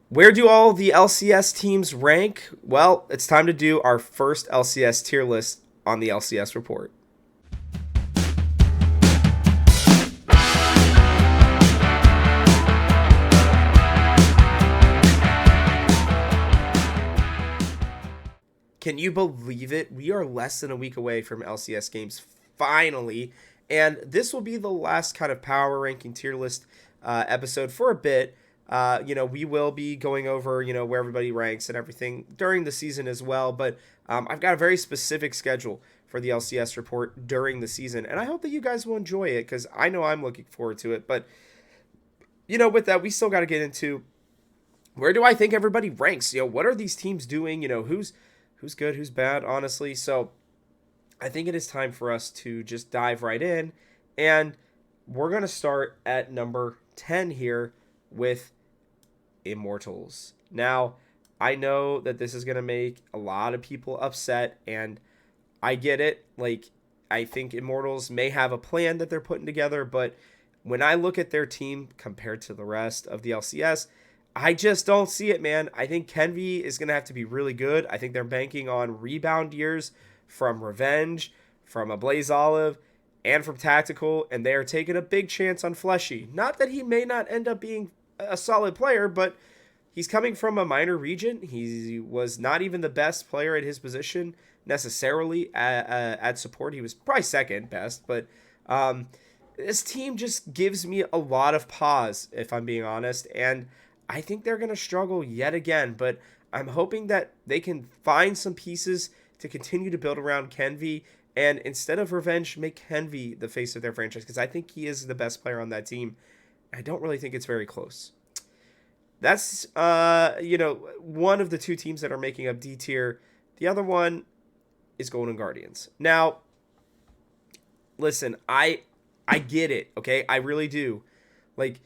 Where do all the LCS teams rank? Well, it's time to do our first LCS tier list on the LCS report. Can you believe it? We are less than a week away from LCS games finally, and this will be the last kind of power ranking tier list episode for a bit. We will be going over, where everybody ranks and everything during the season as well. But I've got a very specific schedule for the LCS report during the season, and I hope that you guys will enjoy it because I know I'm looking forward to it. But with that, we still got to get into where do I think everybody ranks. What are these teams doing? Who's good, who's bad, honestly. So I think it is time for us to just dive right in, and we're gonna start at number 10 here with Immortals. Now, I know that this is going to make a lot of people upset, and I get it. Like, I think Immortals may have a plan that they're putting together, but when I look at their team compared to the rest of the LCS, I just don't see it, man. I think Kenvi is going to have to be really good. I think they're banking on rebound years from Revenge, from a Blaze Olive, and from Tactical, and they are taking a big chance on Fleshy. Not that he may not end up being a solid player, but he's coming from a minor region. He was not even the best player at his position necessarily at support. He was probably second best, but this team just gives me a lot of pause, if I'm being honest, and I think they're going to struggle yet again, but I'm hoping that they can find some pieces to continue to build around Kenvi, and instead of Revenge, make Kenvi the face of their franchise, because I think he is the best player on that team. I don't really think it's very close. That's, one of the two teams that are making up D tier. The other one is Golden Guardians. Now, listen, I get it, okay? I really do. Like,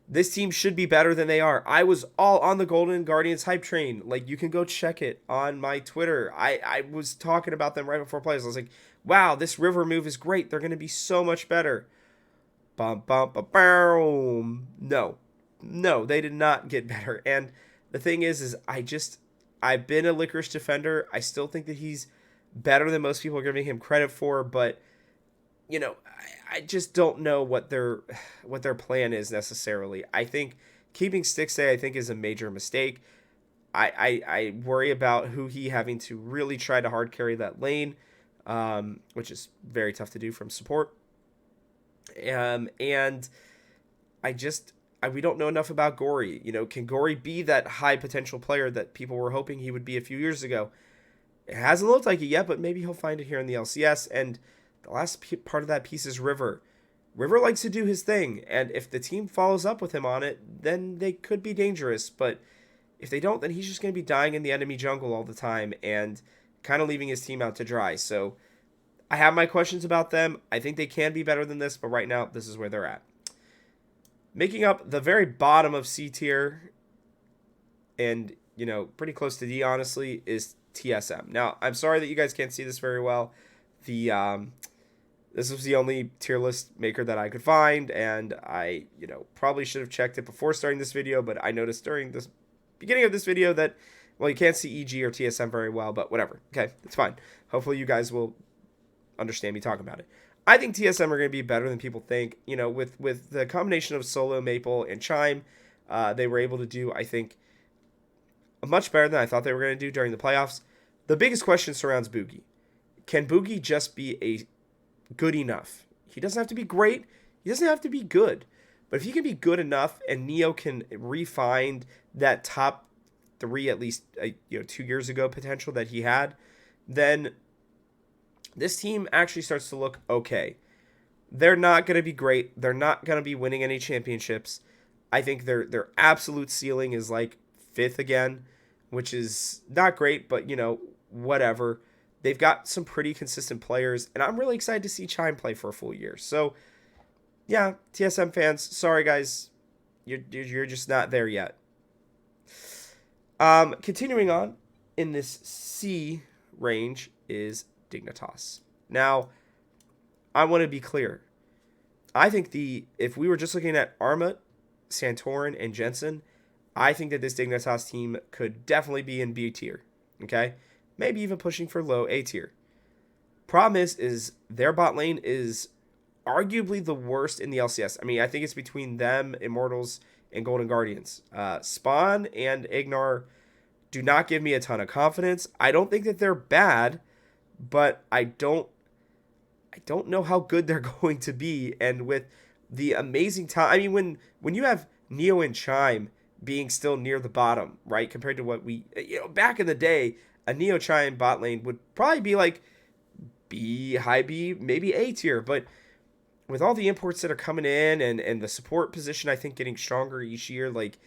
this team should be better than they are. I was all on the Golden Guardians hype train. Like, you can go check it on my Twitter. I was talking about them right before plays. I was like, wow, this river move is great. They're going to be so much better. Bum, bum, bum, boom. No, they did not get better. And the thing is I've been a Licorice defender. I still think that he's better than most people are giving him credit for, but I just don't know what their plan is necessarily. I think keeping Stixay, I think, is a major mistake. I worry about who he having to really try to hard carry that lane, which is very tough to do from support. And we don't know enough about Gory. Can Gory be that high potential player that people were hoping he would be a few years ago? It hasn't looked like it yet, but maybe he'll find it here in the LCS. And the last part of that piece is River. River likes to do his thing, and if the team follows up with him on it, then they could be dangerous. But if they don't, then he's just going to be dying in the enemy jungle all the time and kind of leaving his team out to dry. So I have my questions about them. I think they can be better than this, but right now, this is where they're at. Making up the very bottom of C tier, and, pretty close to D, honestly, is TSM. Now, I'm sorry that you guys can't see this very well. This was the only tier list maker that I could find, and I, probably should have checked it before starting this video, but I noticed during the beginning of this video that, well, you can't see EG or TSM very well, but whatever. Okay, it's fine. Hopefully you guys will understand me talking about it. I think TSM are going to be better than people think. With the combination of Solo, Maple, and Chime, they were able to do, I think, much better than I thought they were going to do during the playoffs. The biggest question surrounds Boogie. Can Boogie just be a good enough? He doesn't have to be great. He doesn't have to be good. But if he can be good enough and Neo can refine that top 3, at least 2 years ago potential that he had, then this team actually starts to look okay. They're not going to be great. They're not going to be winning any championships. I think their absolute ceiling is like 5th again, which is not great, but whatever. They've got some pretty consistent players, and I'm really excited to see Chime play for a full year. So, yeah, TSM fans, sorry guys, you're just not there yet. Continuing on in this C range is Dignitas. Now, I want to be clear. I think if we were just looking at Arma, Santorin, and Jensen, I think that this Dignitas team could definitely be in B tier. Okay, maybe even pushing for low A tier. Problem is their bot lane is arguably the worst in the LCS. I mean, I think it's between them, Immortals, and Golden Guardians. Spawn and Ignar do not give me a ton of confidence. I don't think that they're bad, but I don't know how good they're going to be. And with the amazing time, I mean, when you have Neo and Chime being still near the bottom, right, compared to what we, back in the day, a Neo Chime bot lane would probably be like B, high B, maybe A tier. But with all the imports that are coming in and the support position, I think getting stronger each year, like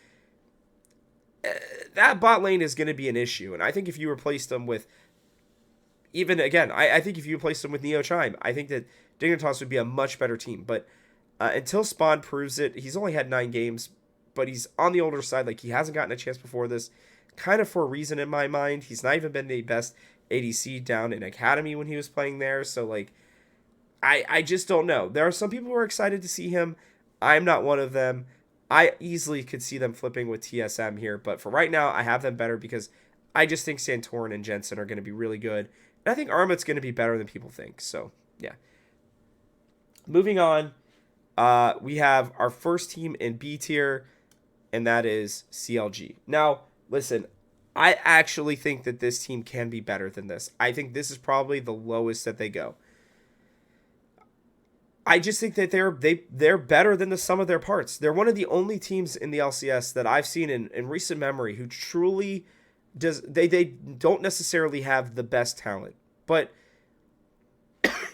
that bot lane is going to be an issue. And I think if you replace them with even again, I think if you replace them with Neo Chime, I think that Dignitas would be a much better team. But until Spawn proves it, he's only had 9 games, but he's on the older side. Like, he hasn't gotten a chance before this, kind of for a reason in my mind. He's not even been the best ADC down in Academy when he was playing there. So, like, I just don't know. There are some people who are excited to see him. I'm not one of them. I easily could see them flipping with TSM here, but for right now, I have them better because I just think Santorin and Jensen are going to be really good. And I think Armut's going to be better than people think. So, yeah. Moving on, we have our first team in B tier, and that is CLG. Now, listen, I actually think that this team can be better than this. I think this is probably the lowest that they go. I just think that they're better than the sum of their parts. They're one of the only teams in the LCS that I've seen in recent memory who truly does. They don't necessarily have the best talent, but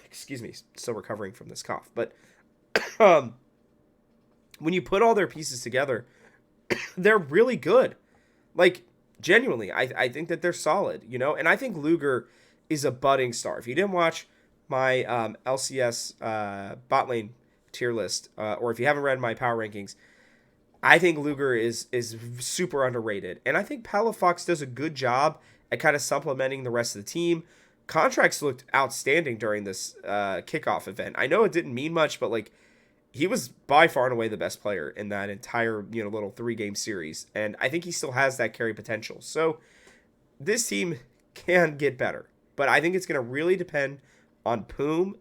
excuse me, still recovering from this cough. But when you put all their pieces together, they're really good. Like, genuinely, I think that they're solid. And I think Luger is a budding star. If you didn't watch my LCS bot lane tier list, or if you haven't read my power rankings, I think Luger is super underrated. And I think Palafox does a good job at kind of supplementing the rest of the team. Contracts looked outstanding during this kickoff event. I know it didn't mean much, but like, he was by far and away the best player in that entire little 3-game series. And I think he still has that carry potential. So this team can get better. But I think it's going to really depend on Poom,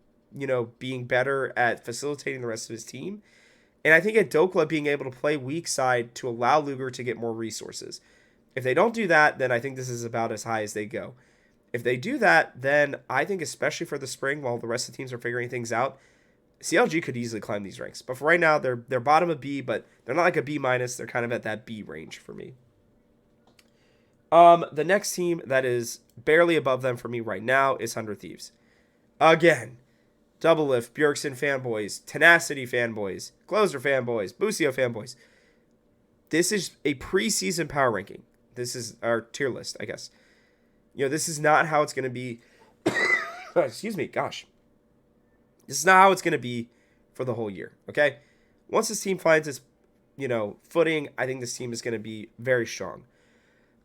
being better at facilitating the rest of his team. And I think at Dokla being able to play weak side to allow Luger to get more resources. If they don't do that, then I think this is about as high as they go. If they do that, then I think especially for the spring, while the rest of the teams are figuring things out, CLG could easily climb these ranks. But for right now, they're bottom of B, but they're not like a B-. They're kind of at that B range for me. The next team that is barely above them for me right now is 100 Thieves. Again, Doublelift, Bjergsen fanboys, Tenacity fanboys, Closer fanboys, Busio fanboys. This is a preseason power ranking. This is our tier list, I guess. This is not how it's going to be. Excuse me, gosh. This is not how it's going to be for the whole year, okay? Once this team finds its, footing, I think this team is going to be very strong.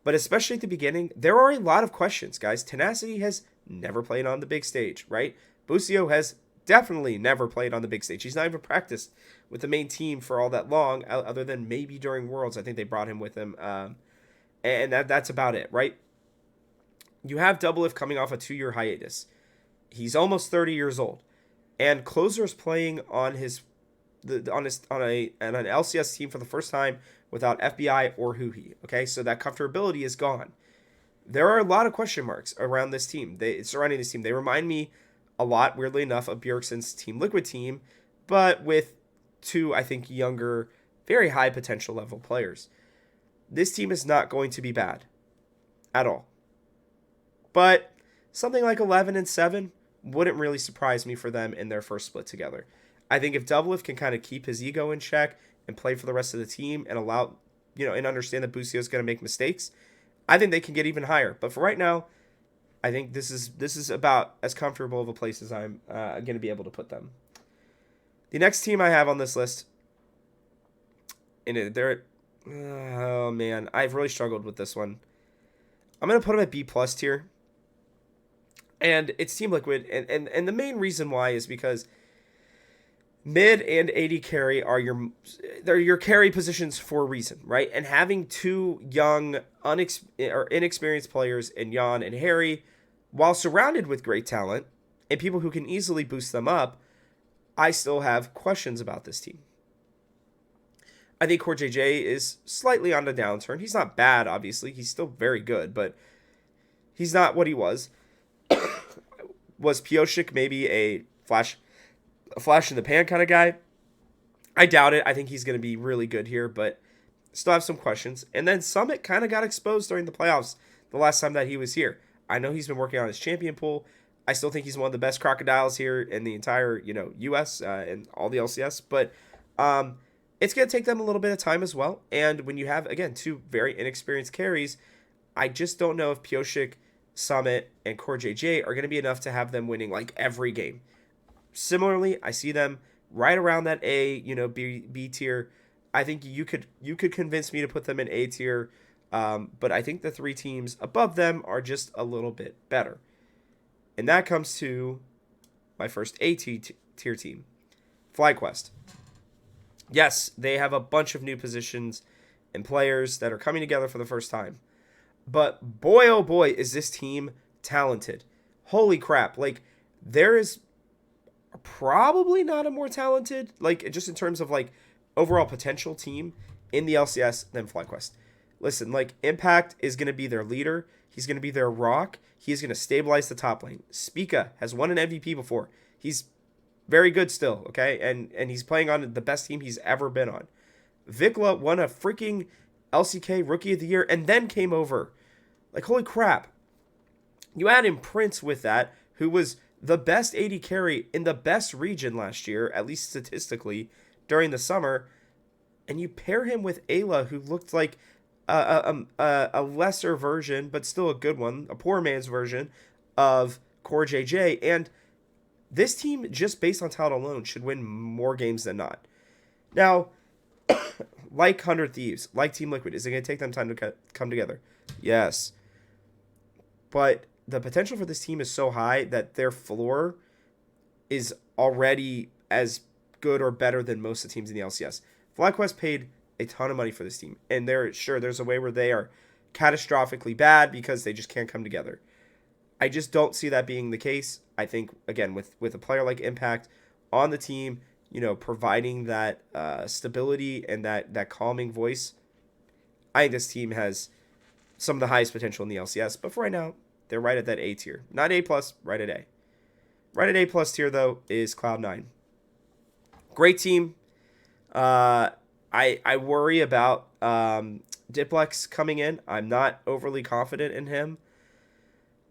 But especially at the beginning, there are a lot of questions, guys. Tenacity has never played on the big stage, right? Busio has definitely never played on the big stage. He's not even practiced with the main team for all that long, other than maybe during Worlds. I think they brought him with them. And that's about it, right? You have Doublelift coming off a 2-year hiatus. He's almost 30 years old. And Closer's playing on an LCS team for the first time without FBI or Huhi. Okay, so that comfortability is gone. There are a lot of question marks around this team. Surrounding this team. They remind me a lot, weirdly enough, of Bjergsen's Team Liquid team, but with 2, I think, younger, very high potential level players. This team is not going to be bad at all. But something like 11-7 wouldn't really surprise me for them in their first split together. I think if Doublelift can kind of keep his ego in check and play for the rest of the team and allow, and understand that Busio is going to make mistakes, I think they can get even higher. But for right now, I think this is about as comfortable of a place as I'm going to be able to put them. The next team I have on this list, oh man, I've really struggled with this one. I'm going to put them at B+ tier. And it's Team Liquid, and the main reason why is because Mid and AD carry are they're your carry positions for a reason, right? And having two young, or inexperienced players in Jan and Harry, while surrounded with great talent and people who can easily boost them up, I still have questions about this team. I think Core JJ is slightly on the downturn. He's not bad, obviously. He's still very good, but he's not what he was. Was Pioshik maybe a flash in the pan kind of guy? I doubt it. I think he's going to be really good here, but still have some questions. And then Summit kind of got exposed during the playoffs the last time that he was here. I know he's been working on his champion pool. I still think he's one of the best crocodiles here in the entire, U.S. And all the LCS. But it's going to take them a little bit of time as well. And when you have, again, two very inexperienced carries, I just don't know if Pioshik, Summit, and Core JJ are going to be enough to have them winning like every game. Similarly, I see them right around that A, B tier. I think you could convince me to put them in A tier, but I think the three teams above them are just a little bit better. And that comes to my first tier team, FlyQuest. Yes, they have a bunch of new positions and players that are coming together for the first time. But boy, oh boy, is this team talented. Holy crap. Like, there is probably not a more talented, like, just in terms of, like, overall potential team in the LCS than FlyQuest. Listen, like, Impact is going to be their leader. He's going to be their rock. He's going to stabilize the top lane. Spica has won an MVP before. He's very good still, okay? And he's playing on the best team he's ever been on. Vikla won a freaking LCK Rookie of the Year and then came over. Like, holy crap. You add in Prince with that, who was the best AD carry in the best region last year, at least statistically, during the summer, and you pair him with Ayla, who looked like a lesser version, but still a good one, a poor man's version of Core JJ, and this team, just based on talent alone, should win more games than not. Now, like 100 Thieves, like Team Liquid, is it going to take them time to come together? Yes. But the potential for this team is so high that their floor is already as good or better than most of the teams in the LCS. FlyQuest paid a ton of money for this team, and there's a way where they are catastrophically bad because they just can't come together. I just don't see that being the case. I think, again, with a player like Impact on the team, providing that stability and that calming voice, I think this team has some of the highest potential in the LCS. But for right now, they're right at that A tier. Not A+, right at A. Right at A+ tier, though, is Cloud9. Great team. I worry about Diplex coming in. I'm not overly confident in him.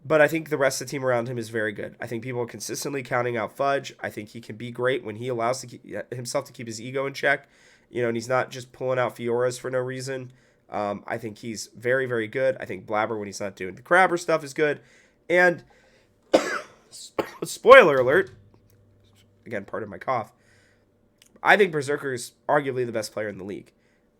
But I think the rest of the team around him is very good. I think people are consistently counting out Fudge. I think he can be great when he allows himself to keep his ego in check. And he's not just pulling out Fioras for no reason. I think he's very, very good. I think Blabber, when he's not doing the crabber stuff, is good. And spoiler alert, again, pardon my cough, I think Berserker is arguably the best player in the league.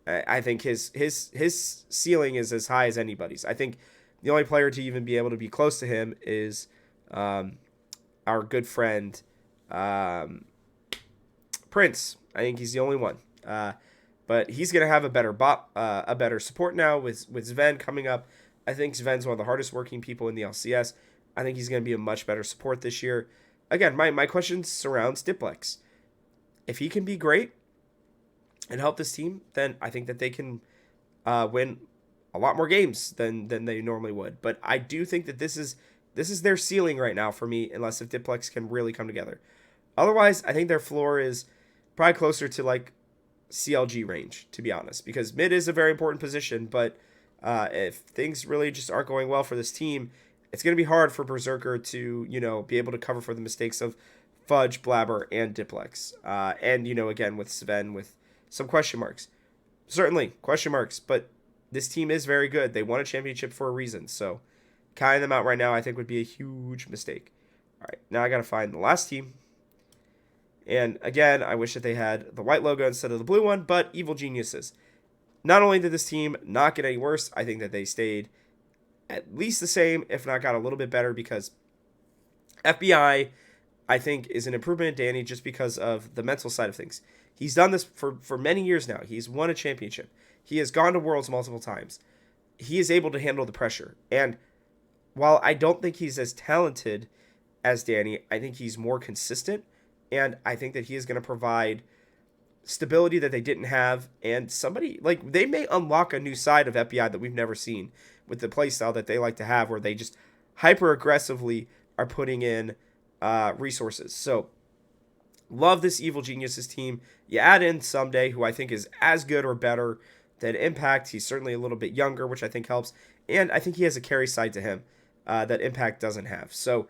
I think his ceiling is as high as anybody's. I think the only player to even be able to be close to him is our good friend Prince. I think he's the only one. But he's going to have a better support now with Sven coming up. I think Sven's one of the hardest working people in the LCS. I think he's going to be a much better support this year. Again, my question surrounds Diplex. If he can be great and help this team, then I think that they can win a lot more games than they normally would. But I do think that this is their ceiling right now for me, unless if Diplex can really come together. Otherwise, I think their floor is probably closer to like CLG range, to be honest, because mid is a very important position. But if things really just aren't going well for this team, it's going to be hard for Berserker to be able to cover for the mistakes of Fudge, Blabber, and Diplex. And again with Sven with some question marks, certainly question marks, but this team is very good. They won a championship for a reason. So counting them out right now, I think, would be a huge mistake. All right, now I got to find the last team. And again, I wish that they had the white logo instead of the blue one, but evil geniuses. Not only did this team not get any worse, I think that they stayed at least the same, if not got a little bit better, because FBI I think, is an improvement in Danny just because of the mental side of things. He's done this for many years now. He's won a championship. He has gone to Worlds multiple times. He is able to handle the pressure. And while I don't think he's as talented as Danny, I think he's more consistent. And I think that he is going to provide stability that they didn't have. And somebody, like, they may unlock a new side of FBI that we've never seen with the playstyle that they like to have, where they just hyper aggressively are putting in resources. So, love this Evil Geniuses team. You add in Someday, who I think is as good or better than Impact. He's certainly a little bit younger, which I think helps. And I think he has a carry side to him that Impact doesn't have. So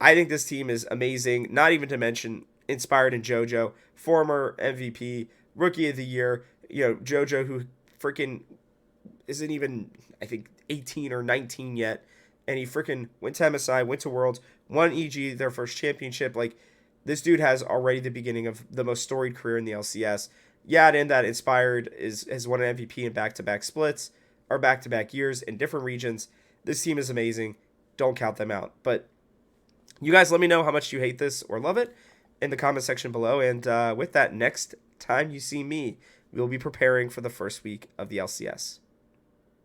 I think this team is amazing, not even to mention inspired in JoJo, former MVP, Rookie of the Year. You know, JoJo, who freaking isn't even, I think, 18 or 19 yet. And he freaking went to MSI, went to Worlds, won EG, their first championship. Like, this dude has already the beginning of the most storied career in the LCS. Yeah, and that Inspired has won an MVP in back-to-back splits, or back-to-back years in different regions. This team is amazing. Don't count them out. But you guys let me know how much you hate this or love it in the comment section below. And with that, next time you see me, we will be preparing for the first week of the LCS.